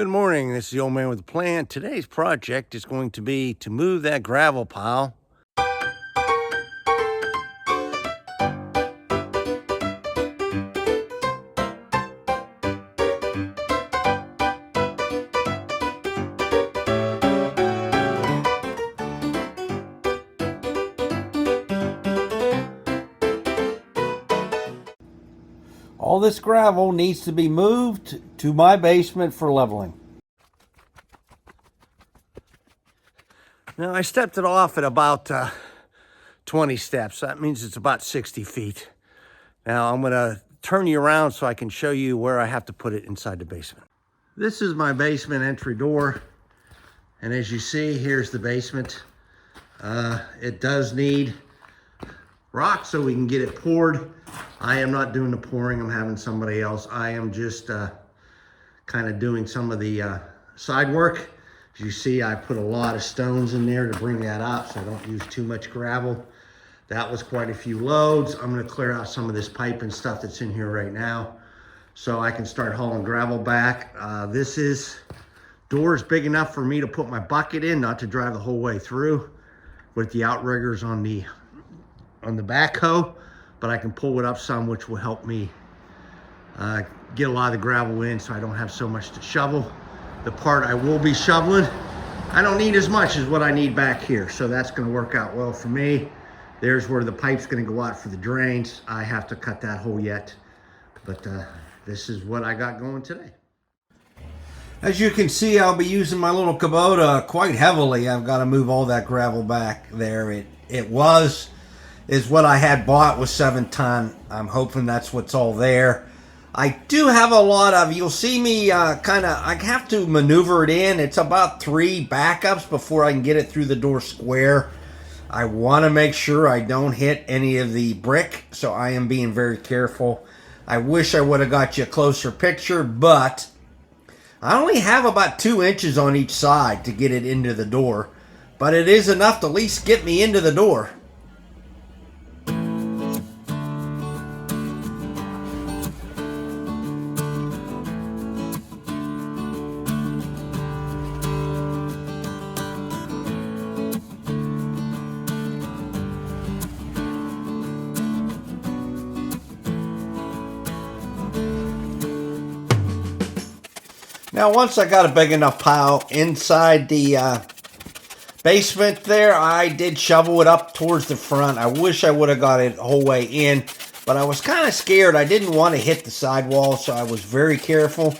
Good morning, this is the old man with a plan. Today's project is going to be to move that gravel pile. All this gravel needs to be moved to my basement for leveling. Now I stepped it off at about 20 steps. That means it's about 60 feet. Now I'm gonna turn you around so I can show you where I have to put it inside the basement. This is my basement entry door. And as you see, here's the basement. It does need rock so we can get it poured. I am not doing the pouring, I'm having somebody else. I am just kind of doing some of the side work. As you see, I put a lot of stones in there to bring that up so I don't use too much gravel. That was quite a few loads. I'm gonna clear out some of this pipe and stuff that's in here right now so I can start hauling gravel back. This door is big enough for me to put my bucket in, not to drive the whole way through with the outriggers on the backhoe, but I can pull it up some, which will help me get a lot of the gravel in so I don't have so much to shovel. The part I will be shoveling, I don't need as much as what I need back here, so that's gonna work out well for me. There's where the pipe's gonna go out for the drains. I have to cut that hole yet, but this is what I got going today. As you can see, I'll be using my little Kubota quite heavily. I've got to move all that gravel back there. Is what I had bought was 7 ton. I'm hoping that's what's all there. I do have a lot of, you'll see me I have to maneuver it in. It's about 3 backups before I can get it through the door square. I want to make sure I don't hit any of the brick, so I am being very careful. I wish I would have got you a closer picture, but I only have about 2 inches on each side to get it into the door, but it is enough to at least get me into the door. Now, once I got a big enough pile inside the basement there, I did shovel it up towards the front. I wish I would have got it the whole way in, but I was kind of scared. I didn't want to hit the sidewall, so I was very careful.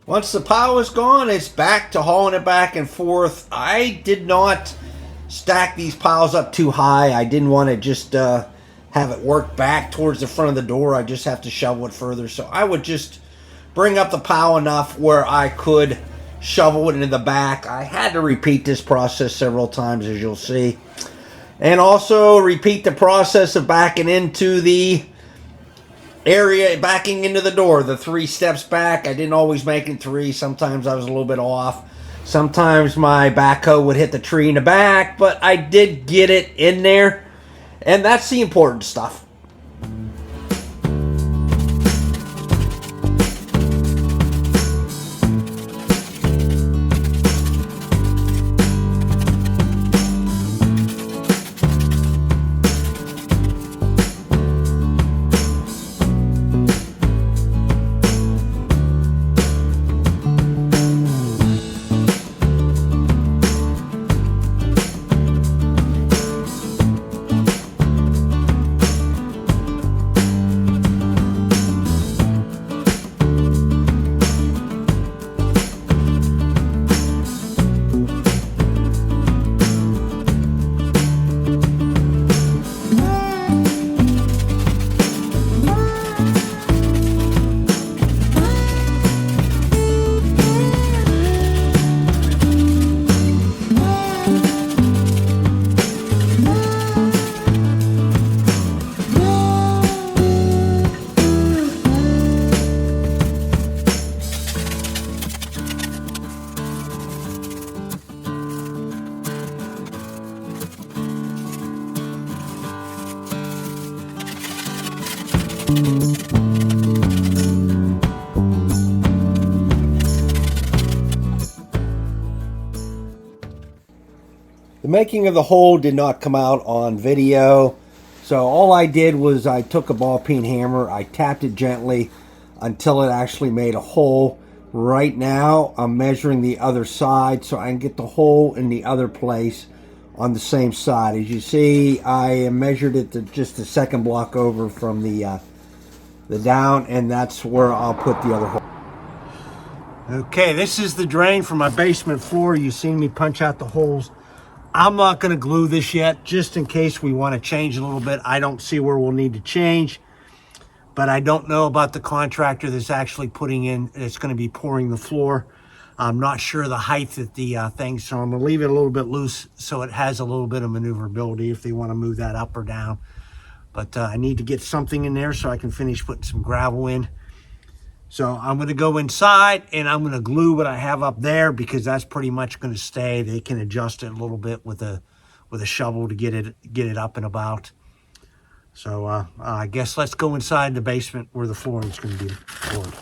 Once the pile was gone, it's back to hauling it back and forth. I did not stack these piles up too high. I didn't want to just have it work back towards the front of the door. I just have to shovel it further, so I would just bring up the pile enough where I could shovel it into the back. I had to repeat this process several times, as you'll see. And also repeat the process of backing into the area, backing into the door, the 3 steps back. I didn't always make it 3. Sometimes I was a little bit off. Sometimes my backhoe would hit the tree in the back, but I did get it in there. And that's the important stuff. The making of the hole did not come out on video. So all I did was I took a ball peen hammer, I tapped it gently until it actually made a hole. Right now I'm measuring the other side so I can get the hole in the other place on the same side. As you see, I measured it to just the second block over from the down, and that's where I'll put the other hole. Okay, this is the drain for my basement floor. You've seen me punch out the holes. I'm not going to glue this yet, just in case we want to change a little bit. I don't see where we'll need to change, but I don't know about the contractor that's actually putting in, it's going to be pouring the floor. I'm not sure the height of the thing, so I'm going to leave it a little bit loose so it has a little bit of maneuverability if they want to move that up or down. But I need to get something in there so I can finish putting some gravel in. So I'm going to go inside and I'm going to glue what I have up there because that's pretty much going to stay. They can adjust it a little bit with a shovel to get it up and about. So I guess let's go inside the basement where the flooring is going to be poured.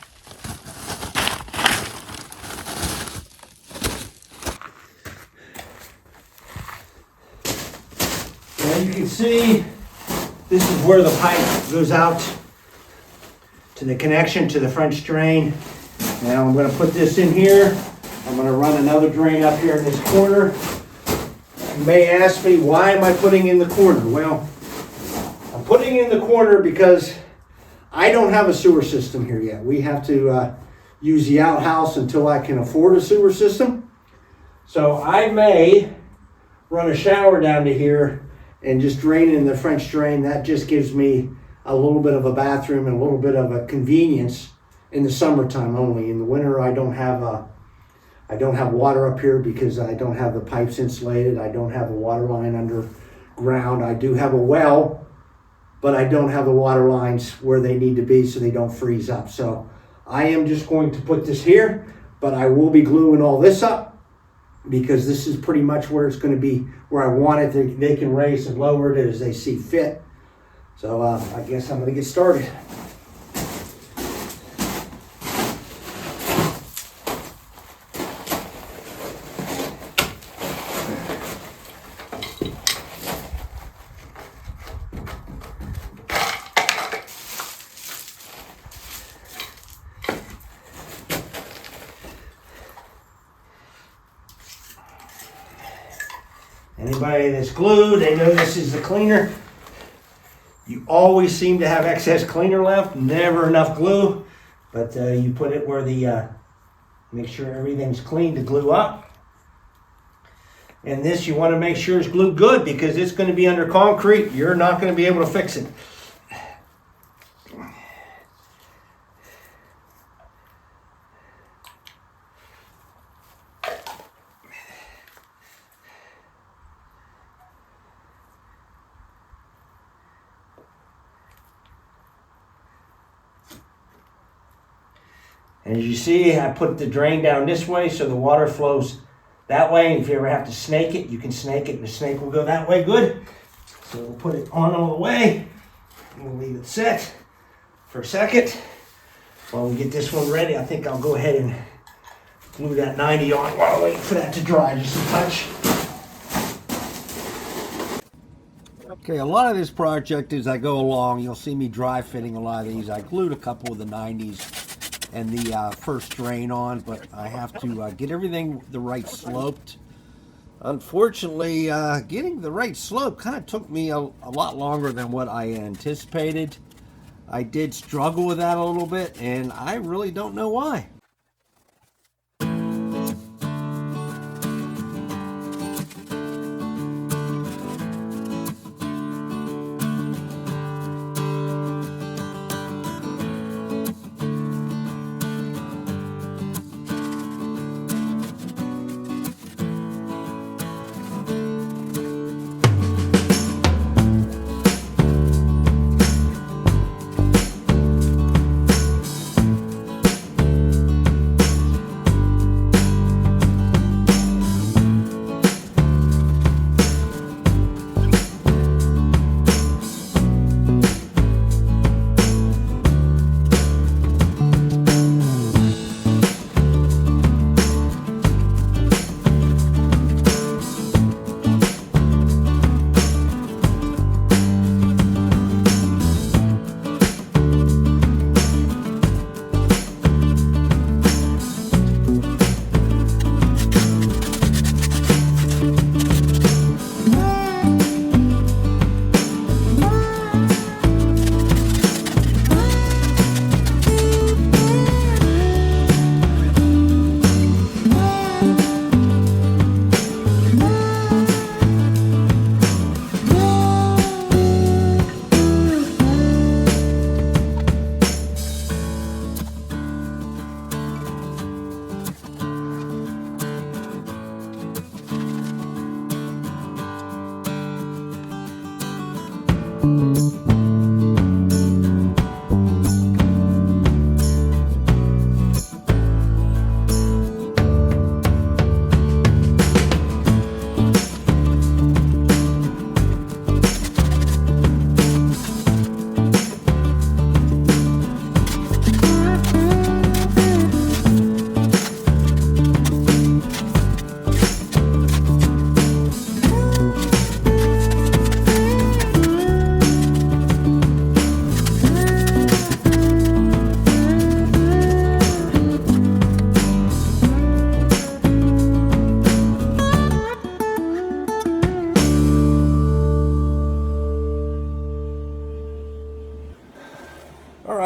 As you can see, this is where the pipe goes out to the connection to the French drain. Now I'm going to put this in here. I'm going to run another drain up here in this corner. You may ask me, why am I putting in the corner? Well, I'm putting in the corner because I don't have a sewer system here yet. We have to use the outhouse until I can afford a sewer system. So I may run a shower down to here and just drain in the French drain. That just gives me a little bit of a bathroom and a little bit of a convenience in the summertime only. In the winter, I don't have water up here because I don't have the pipes insulated. I don't have a water line underground. I do have a well, but I don't have the water lines where they need to be so they don't freeze up. So I am just going to put this here, but I will be gluing all this up because this is pretty much where it's going to be, where I want it. They can raise and lower it as they see fit. So I guess I'm going to get started. Anybody that's glued, they know this is the cleaner. You always seem to have excess cleaner left, never enough glue, but you put it where make sure everything's clean to glue up. And this you want to make sure is glued good because it's going to be under concrete. You're not going to be able to fix it. As you see, I put the drain down this way so the water flows that way. And if you ever have to snake it, you can snake it and the snake will go that way good. So we'll put it on all the way. We'll leave it set for a second. While we get this one ready, I think I'll go ahead and glue that 90 on while I wait for that to dry just a touch. Okay, a lot of this project as I go along, you'll see me dry fitting a lot of these. I glued a couple of the 90s and the first drain on, but I have to get everything the right sloped. Unfortunately, getting the right slope kind of took me a lot longer than what I anticipated. I did struggle with that a little bit, and I really don't know why.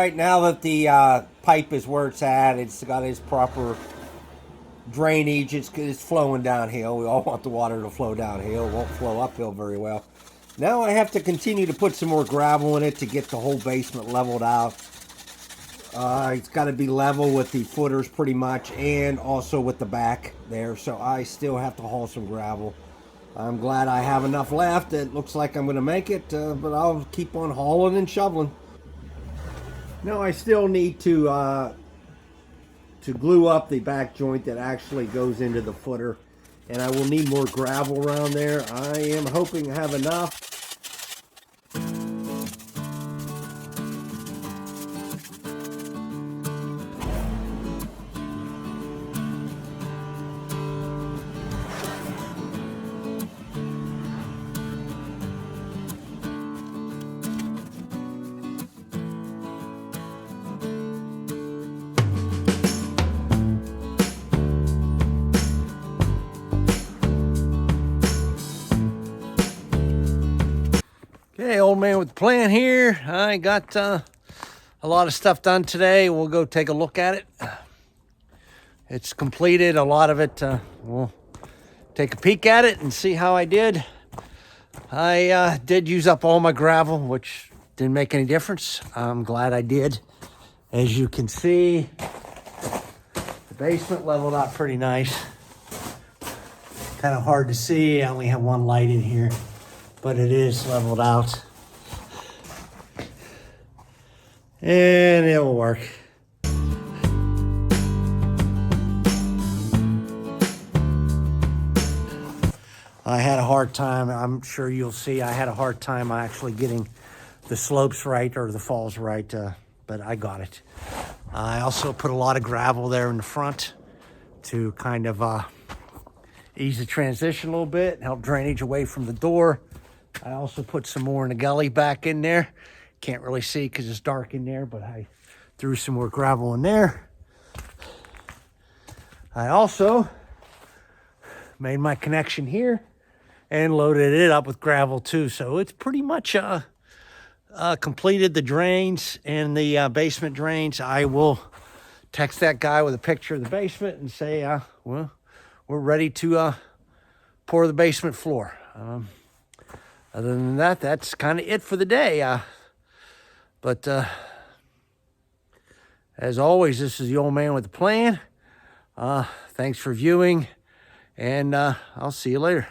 right, now that the pipe is where it's at, it's got its proper drainage, it's flowing downhill. We all want the water to flow downhill. It won't flow uphill very well. Now I have to continue to put some more gravel in it to get the whole basement leveled out. It's got to be level with the footers pretty much, and also with the back there, so I still have to haul some gravel. I'm glad I have enough left. It looks like I'm going to make it, but I'll keep on hauling and shoveling. Now I still need to glue up the back joint that actually goes into the footer, and I will need more gravel around there. I am hoping to have enough. Okay, old man with the plan here. I got a lot of stuff done today. We'll go take a look at it. It's completed. A lot of it, we'll take a peek at it and see how I did. I did use up all my gravel, which didn't make any difference. I'm glad I did. As you can see, the basement leveled out pretty nice. Kind of hard to see. I only have one light in here, but it is leveled out. And it will work. I had a hard time, I'm sure you'll see, I had a hard time actually getting the slopes right or the falls right, but I got it. I also put a lot of gravel there in the front to kind of ease the transition a little bit, help drainage away from the door. I also put some more in the gully back in there. Can't really see because it's dark in there, but I threw some more gravel in there. I also made my connection here and loaded it up with gravel too. So it's pretty much completed the drains and the basement drains. I will text that guy with a picture of the basement and say, well, we're ready to pour the basement floor. Other than that, that's kind of it for the day. But as always, this is the old man with the plan. Thanks for viewing, and I'll see you later.